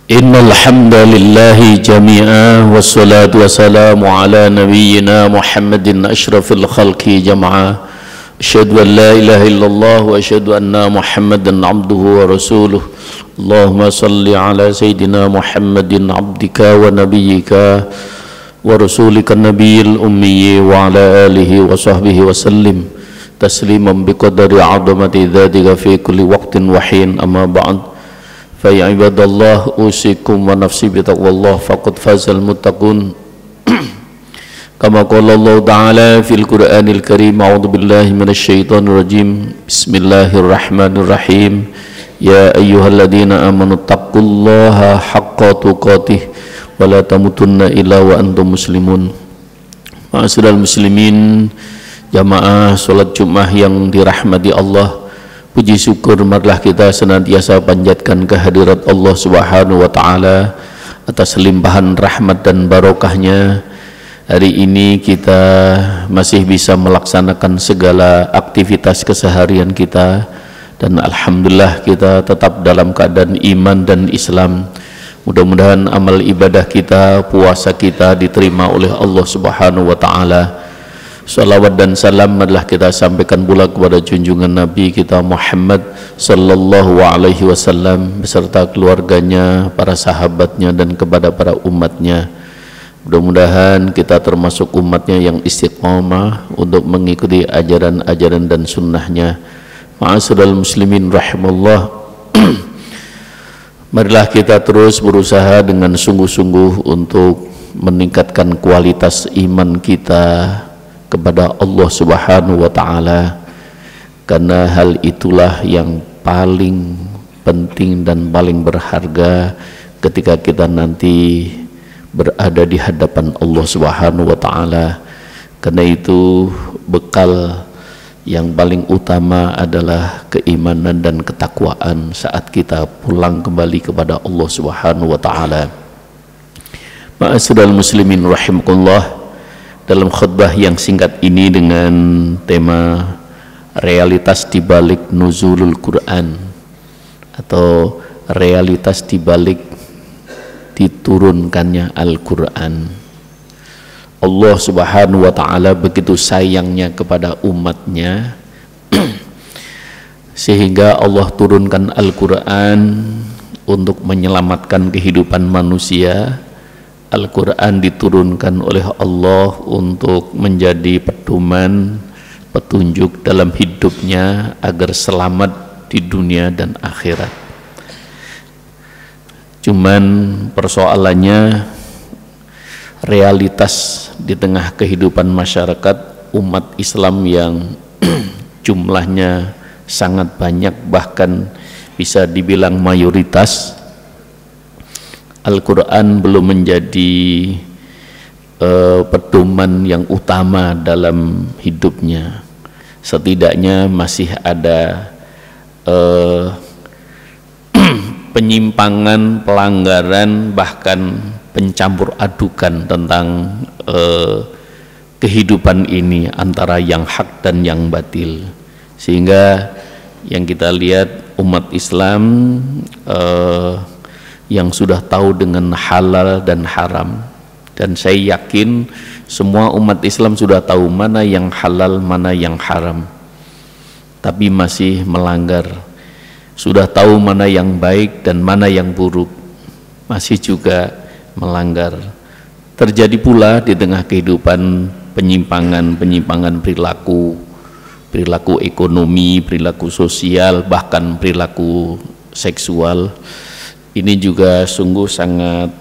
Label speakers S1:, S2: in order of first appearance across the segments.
S1: Innal hamdalillahi jami'a wassalatu wassalamu ala nabiyyina Muhammadin asyrafil khalqi jama'a. Asyhadu an la ilaha illallah wa asyhadu anna Muhammadan abduhu wa rasuluh. Allahumma salli ala sayyidina Muhammadin abdika wa nabiyyika wa rasulika nabiyil ummi wa ala alihi wa sahbihi wa sallim tasliman biqadari 'azamati dzatika fi kulli waqtin wa hin, amma ba'd. Fa ya ibadallah, usikum wa nafsi bitaqwallah faqad fazal muttaqun. Kama qala Allah Ta'ala fil Qur'anil Karim, a'udzu billahi minasyaitonir rajim. Bismillahirrahmanirrahim. Ya ayyuhalladzina amanu taqullaha haqqa tuqatih wa la tamutunna illa wa antum muslimun. Ma'asyiral muslimin, jamaah salat Jumat yang dirahmati Allah, puji syukur marilah kita senantiasa panjatkan kehadirat Allah Subhanahu wa Ta'ala atas limpahan rahmat dan barokahnya. Hari ini kita masih bisa melaksanakan segala aktivitas keseharian kita, dan alhamdulillah kita tetap dalam keadaan iman dan Islam. Mudah-mudahan amal ibadah kita, puasa kita diterima oleh Allah Subhanahu wa Ta'ala. Salawat dan salam adalah kita sampaikan pula kepada junjungan Nabi kita Muhammad sallallahu alaihi wasallam beserta keluarganya, para sahabatnya, dan kepada para umatnya. Mudah-mudahan kita termasuk umatnya yang istiqamah untuk mengikuti ajaran-ajaran dan sunnahnya. Ma'asyiral muslimin rahimallah. Marilah kita terus berusaha dengan sungguh-sungguh untuk meningkatkan kualitas iman kita kepada Allah Subhanahu wa Ta'ala, karena hal itulah yang paling penting dan paling berharga ketika kita nanti berada di hadapan Allah Subhanahu wa Ta'ala. Karena itu bekal yang paling utama adalah keimanan dan ketakwaan saat kita pulang kembali kepada Allah Subhanahu wa Ta'ala. Ma'asyiral muslimin rahimakumullah, dalam khutbah yang singkat ini dengan tema realitas di balik nuzulul Quran, atau realitas di balik diturunkannya Al-Quran. Allah Subhanahu wa Ta'ala begitu sayangnya kepada umatnya sehingga Allah turunkan Al-Quran untuk menyelamatkan kehidupan manusia. Al-Quran diturunkan oleh Allah untuk menjadi pedoman, petunjuk dalam hidupnya agar selamat di dunia dan akhirat. Cuman persoalannya, realitas di tengah kehidupan masyarakat umat Islam yang jumlahnya sangat banyak, bahkan bisa dibilang mayoritas, Al-Quran belum menjadi pedoman yang utama dalam hidupnya. Setidaknya masih ada penyimpangan, pelanggaran, bahkan pencampur adukan tentang kehidupan ini antara yang hak dan yang batil. Sehingga yang kita lihat umat Islam yang sudah tahu dengan halal dan haram, dan saya yakin semua umat Islam sudah tahu mana yang halal, mana yang haram, tapi masih melanggar. Sudah tahu mana yang baik dan mana yang buruk, masih juga melanggar. Terjadi pula di tengah kehidupan penyimpangan perilaku ekonomi, perilaku sosial, bahkan perilaku seksual. Ini juga sungguh sangat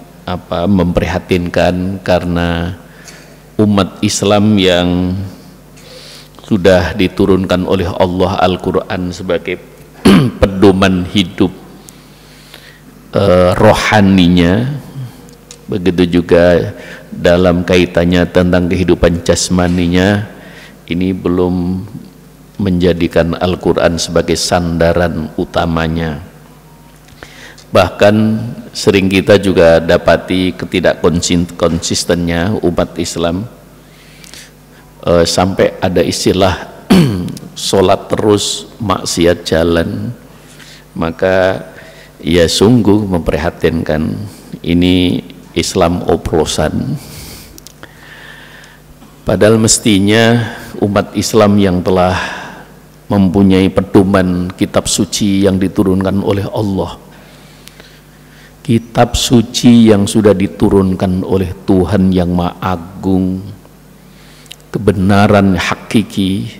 S1: memprihatinkan, karena umat Islam yang sudah diturunkan oleh Allah Al-Quran sebagai pedoman hidup rohaninya, begitu juga dalam kaitannya tentang kehidupan jasmaninya, ini belum menjadikan Al-Quran sebagai sandaran utamanya. Bahkan sering kita juga dapati ketidakkonsistennya umat Islam, sampai ada istilah sholat terus maksiat jalan. Maka Ya sungguh memprihatinkan. Ini Islam oplosan. Padahal mestinya umat Islam yang telah mempunyai pedoman kitab suci yang diturunkan oleh Allah, kitab suci yang sudah diturunkan oleh Tuhan yang Maha Agung, kebenaran hakiki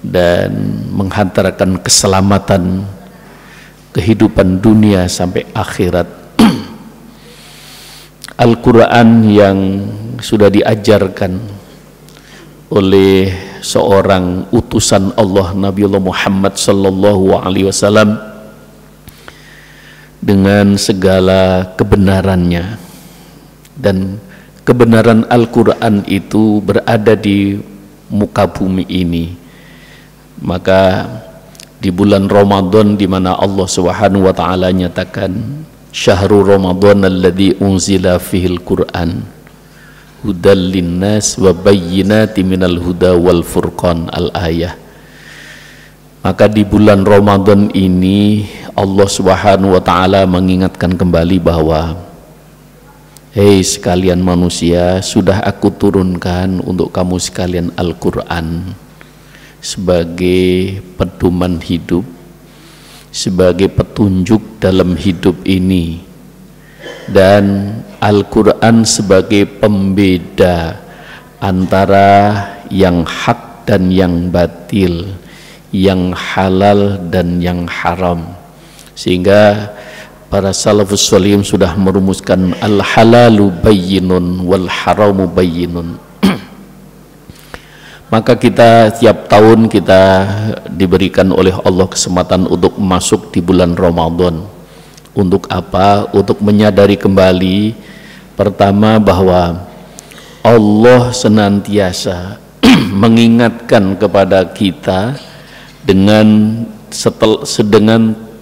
S1: dan menghantarkan keselamatan kehidupan dunia sampai akhirat. Al-Quran yang sudah diajarkan oleh seorang utusan Allah, Nabiullah Muhammad sallallahu alaihi wasallam, dengan segala kebenarannya. Dan kebenaran Al-Quran itu berada di muka bumi ini. Maka di bulan Ramadan, di mana Allah Subhanahu wa taala nyatakan syahrul Ramadan alladzi unzila fihil Quran hudal linnas wa bayyinatin minal huda wal furqan, al-ayah. Maka di bulan Ramadan ini Allah Subhanahu wa taala mengingatkan kembali bahwa hei sekalian manusia, sudah aku turunkan untuk kamu sekalian Al-Quran sebagai pedoman hidup, sebagai petunjuk dalam hidup ini, dan Al-Quran sebagai pembeda antara yang hak dan yang batil, yang halal dan yang haram. Sehingga para salafus sholihin sudah merumuskan al-halalu bayyinun wal haramu bayyinun. Maka kita tiap tahun kita diberikan oleh Allah kesempatan untuk masuk di bulan Ramadan. Untuk apa? Untuk menyadari kembali, pertama bahwa Allah senantiasa mengingatkan kepada kita dengan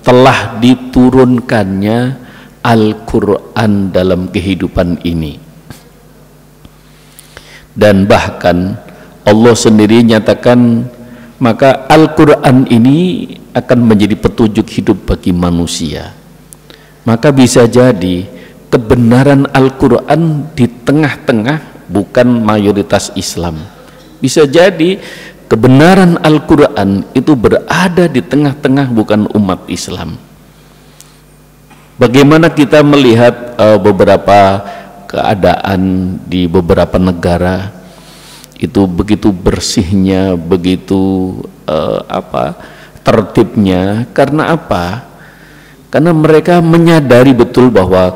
S1: telah diturunkannya Al-Quran dalam kehidupan ini. Dan bahkan Allah sendiri nyatakan, maka Al-Quran ini akan menjadi petunjuk hidup bagi manusia. Maka bisa jadi kebenaran Al-Quran di tengah-tengah bukan mayoritas Islam. Bisa jadi kebenaran Al-Quran itu berada di tengah-tengah bukan umat Islam. Bagaimana kita melihat beberapa keadaan di beberapa negara itu begitu bersihnya, begitu tertibnya. Karena apa? Karena mereka menyadari betul bahwa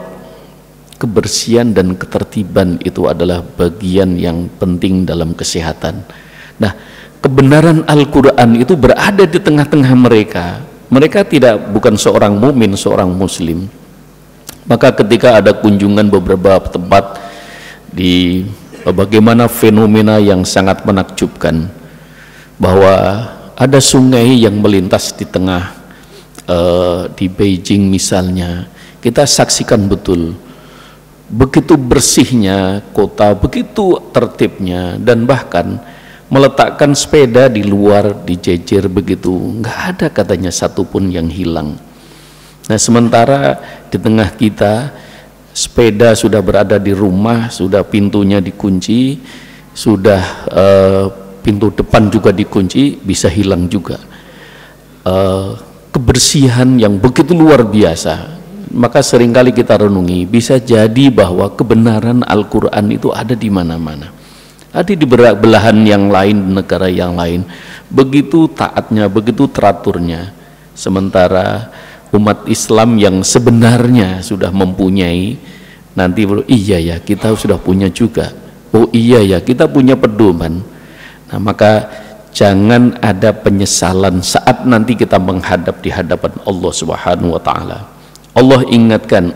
S1: kebersihan dan ketertiban itu adalah bagian yang penting dalam kesehatan. Nah, kebenaran Al-Quran itu berada di tengah-tengah mereka. Mereka bukan seorang mukmin, seorang muslim. Maka ketika ada kunjungan beberapa tempat, di bagaimana fenomena yang sangat menakjubkan, bahwa ada sungai yang melintas di tengah, di Beijing misalnya, kita saksikan betul begitu bersihnya kota, begitu tertibnya, dan bahkan meletakkan sepeda di luar dijejer begitu, nggak ada katanya satupun yang hilang. Nah, sementara di tengah kita sepeda sudah berada di rumah, sudah pintunya dikunci, sudah pintu depan juga dikunci, bisa hilang juga. Kebersihan yang begitu luar biasa. Maka seringkali kita renungi, bisa jadi bahwa kebenaran Al-Quran itu ada di mana-mana. Ada di belahan yang lain, di negara yang lain, begitu taatnya, begitu teraturnya. Sementara umat Islam yang sebenarnya sudah mempunyai, nanti iya ya kita sudah punya juga, oh iya ya kita punya pedoman. Nah, maka jangan ada penyesalan saat nanti kita menghadap di hadapan Allah Subhanahu wa taala. Allah ingatkan,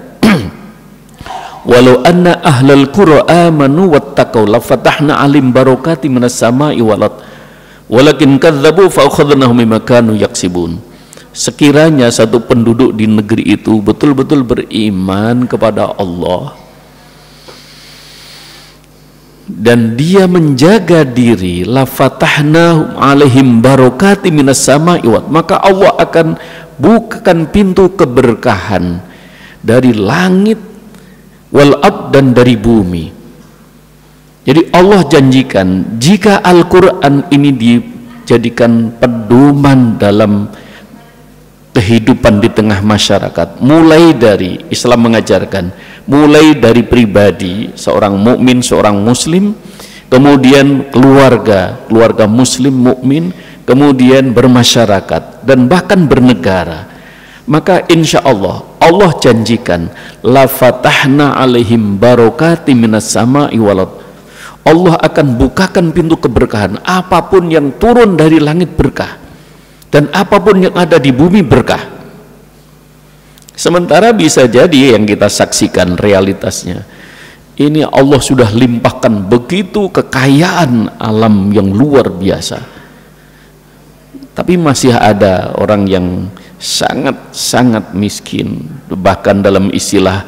S1: walau anna ahlal qura amanu wattaqau lafatahna alim barakati minas sama'i wal ard walakin kadzabu fa akhadnahum bima kanu yaksibun. Sekiranya satu penduduk di negeri itu betul-betul beriman kepada Allah, dan dia menjaga diri, la fatahna alaihim barokati minas sama'i wal, maka Allah akan bukakan pintu keberkahan dari langit wal ard, dan dari bumi. Jadi Allah janjikan jika Al-Quran ini dijadikan pedoman dalam kehidupan di tengah masyarakat, mulai dari Islam mengajarkan, mulai dari pribadi seorang mukmin, seorang muslim, kemudian keluarga muslim mukmin, kemudian bermasyarakat dan bahkan bernegara, maka insya Allah Allah janjikan la fatahna alaihim barokati minas sama'i wal ard, Allah akan bukakan pintu keberkahan, apapun yang turun dari langit berkah dan apapun yang ada di bumi berkah. Sementara bisa jadi yang kita saksikan realitasnya, ini Allah sudah limpahkan begitu kekayaan alam yang luar biasa, tapi masih ada orang yang sangat-sangat miskin. Bahkan dalam istilah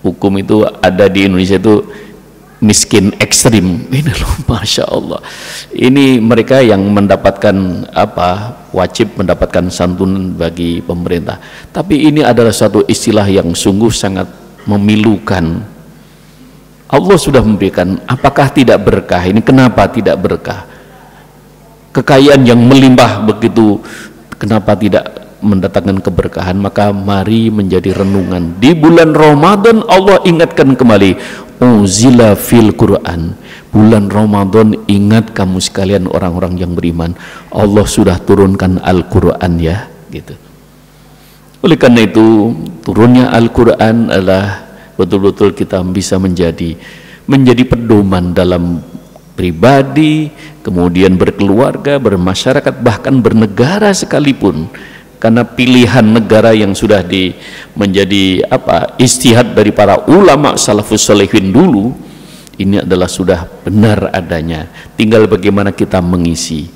S1: hukum itu ada di Indonesia itu miskin ekstrim. Ini loh, Masya Allah, ini mereka yang mendapatkan wajib mendapatkan santunan bagi pemerintah, tapi ini adalah suatu istilah yang sungguh sangat memilukan. Allah sudah memberikan, apakah tidak berkah? Ini kenapa tidak berkah? Kekayaan yang melimpah begitu, kenapa tidak mendatangkan keberkahan? Maka mari menjadi renungan di bulan Ramadan. Allah ingatkan kembali, unzila fil Quran, bulan Ramadan, ingat kamu sekalian orang-orang yang beriman, Allah sudah turunkan Al-Quran ya, gitu. Oleh karena itu turunnya Al-Quran adalah betul-betul kita bisa menjadi pedoman dalam pribadi, kemudian berkeluarga, bermasyarakat, bahkan bernegara sekalipun. Karena pilihan negara yang sudah menjadi istihad dari para ulama salafus sholihin dulu, ini adalah sudah benar adanya, tinggal bagaimana kita mengisi.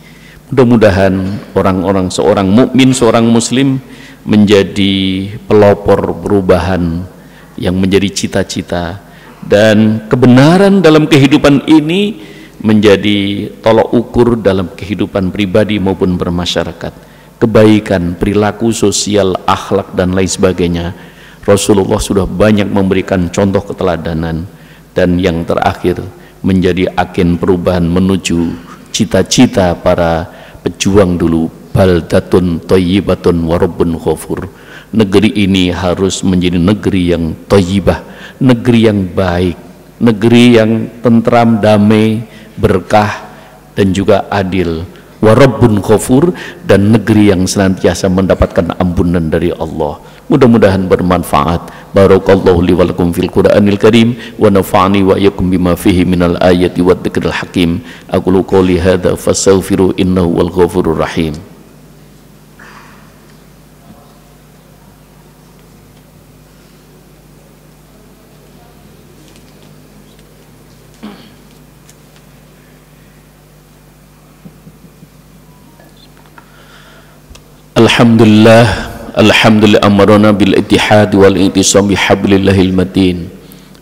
S1: Mudah-mudahan orang-orang, seorang mukmin, seorang muslim menjadi pelopor perubahan yang menjadi cita-cita, dan kebenaran dalam kehidupan ini menjadi tolok ukur dalam kehidupan pribadi maupun bermasyarakat. Kebaikan, perilaku sosial, akhlak dan lain sebagainya, Rasulullah sudah banyak memberikan contoh keteladanan, dan yang terakhir menjadi agen perubahan menuju cita-cita para pejuang dulu, baldatun thayyibatun wa rabbun ghafur. Negeri ini harus menjadi negeri yang thayyibah, negeri yang baik, negeri yang tentram, damai, berkah dan juga adil. Wa rabbun ghafur, dan negeri yang senantiasa mendapatkan ampunan dari Allah. Mudah-mudahan bermanfaat. Barakallahu li wa lakum fil Qur'anil Karim, wa nafa'ani wa iyyakum bima fihi minal ayati wad dzikril hakim. Aqulu qouli hadza fastaghfiru innahu wal ghafurur rahim. Alhamdulillah amarona bil ittihad wal i'tisam bihablillahil matin.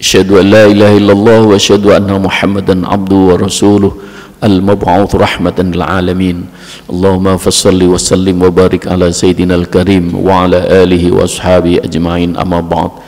S1: Asyhadu an la ilaha illallah wa asyhadu anna Muhammadan abduhu wa rasuluh al-mab'uts rahmatan lil alamin. Allahumma fassalli wa sallim wa barik ala sayyidinal karim wa ala alihi wa ashabihi ajma'in, amma ba'd.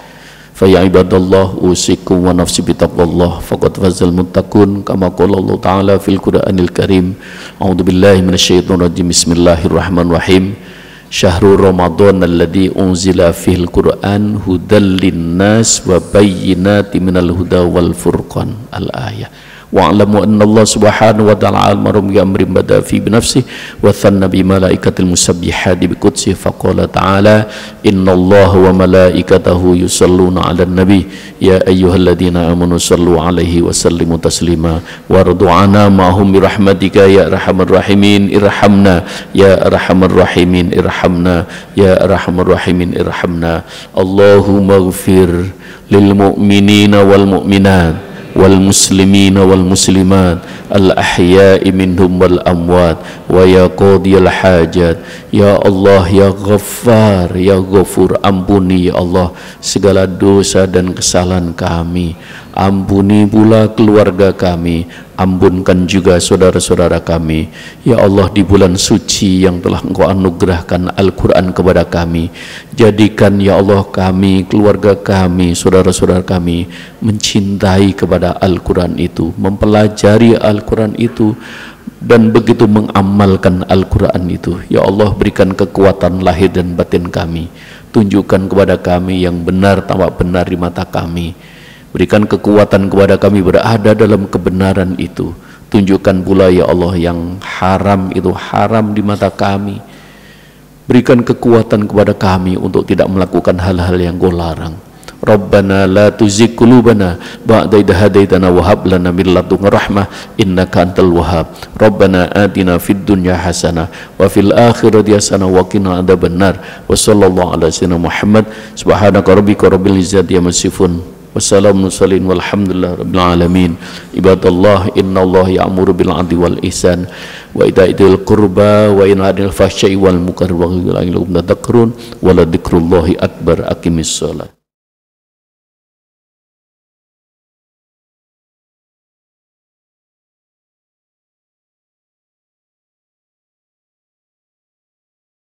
S1: Fa ya ibadallah, usikum wa nafsi bi taqwallah, faqad fazal muttaqun, kama qala Allah ta'ala fil Qur'anil Karim. A'udzu billahi minasyaitonir rajim. Bismillahirrahmanirrahim. Syahrul Ramadan alladzi unzila fihil Qur'an hudal linnas wa bayyinatin minal huda wal furqan. Al-ayah. Wa'lamu anna Allah subhanahu wa ta'ala al-marum bi amrin bada fi binafsihi wa thanna bi malaikatil musabbihati bi qudsihi faqala ta'ala innallaha wa malaikatahu yusalluna 'alan nabi ya ayyuhalladzina amanu sallu 'alaihi wa sallimu taslima wardu'ana ma'hum bi rahmatika ya arhamar rahimin irhamna ya arhamar rahimin irhamna ya arhamar rahimin irhamna. Allahumma ighfir lil mu'minina wal mu'minat wal muslimina wal muslimat al ahya'i minhum wal amwat wa ya qadiyal hajat ya Allah ya Ghaffar ya Ghafur, ampuni ya Allah segala dosa dan kesalahan kami. ampuni pula keluarga kami, ampunkan juga saudara-saudara kami. Ya Allah, di bulan suci yang telah Engkau anugerahkan Al-Quran kepada kami, jadikan ya Allah kami, keluarga kami, saudara-saudara kami mencintai kepada Al-Quran itu, mempelajari Al-Quran itu, dan begitu mengamalkan Al-Quran itu. Ya Allah, berikan kekuatan lahir dan batin kami, tunjukkan kepada kami yang benar tampak benar di mata kami, berikan kekuatan kepada kami berada dalam kebenaran itu. Tunjukkan pula ya Allah yang haram itu haram di mata kami, berikan kekuatan kepada kami untuk tidak melakukan hal-hal yang Kau larang. Rabbana la tuzigh qulubana ba'da idh hadaitana wa hab lana min ladunka rahmah innaka antal wahhab. Rabbana atina fid dunya hasanah wa fil akhirati hasanah wa qina adzabannar. Wa sallallahu ala sayyidina Muhammad. Subhanaka rabbika rabbil izzati amma yasifun. Wassalamu mursalin walhamdulillahi rabbil alamin. Ibadallah, innallaha ya'muru bil 'adli wal ihsan wa ita'i dzil qurba wa yanha 'anil fahsya'i wal munkari wal baghi wa la dzikrullahi akbar. Aqimis shalah.